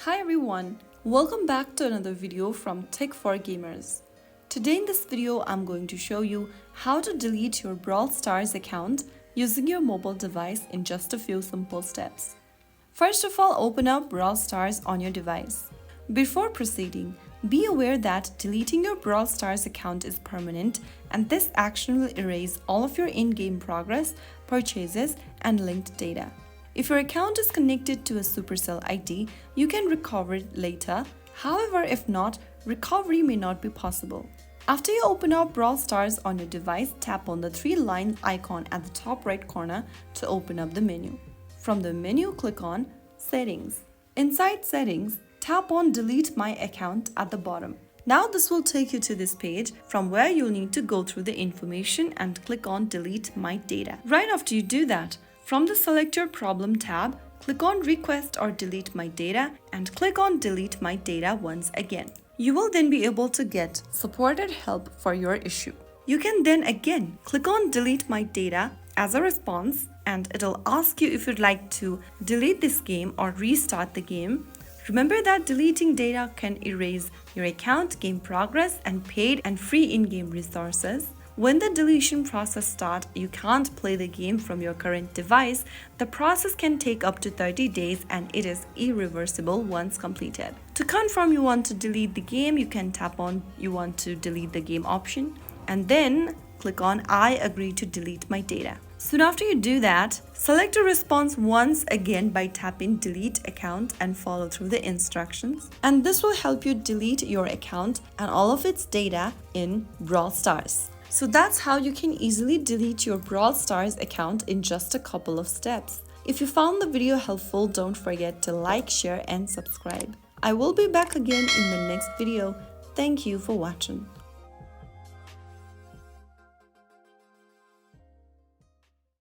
Hi everyone, welcome back to another video from Tech for Gamers. Today in this video, I'm going to show you how to delete your Brawl Stars account using your mobile device in just a few simple steps. First of all, open up Brawl Stars on your device. Before proceeding, be aware that deleting your Brawl Stars account is permanent and this action will erase all of your in-game progress, purchases, and linked data. If your account is connected to a Supercell ID, you can recover it later. However, if not, recovery may not be possible. After you open up Brawl Stars on your device, tap on the three-line icon at the top right corner to open up the menu. From the menu, click on Settings. Inside Settings, tap on Delete My Account at the bottom. Now this will take you to this page from where you'll need to go through the information and click on Delete My Data. Right after you do that, from the Select Your Problem tab, click on Request or Delete My Data and click on Delete My Data once again. You will then be able to get supported help for your issue. You can then again click on Delete My Data as a response and it'll ask you if you'd like to delete this game or restart the game. Remember that deleting data can erase your account, game progress, and paid and free in-game resources. When the deletion process starts, you can't play the game from your current device. The process can take up to 30 days and it is irreversible once completed. To confirm you want to delete the game, you can tap on You want to delete the game option and then click on I agree to delete my data. Soon after you do that, select a response once again by tapping Delete Account and follow through the instructions. And this will help you delete your account and all of its data in Brawl Stars. So that's how you can easily delete your Brawl Stars account in just a couple of steps. If you found the video helpful, don't forget to like, share, and subscribe. I will be back again in the next video. Thank you for watching.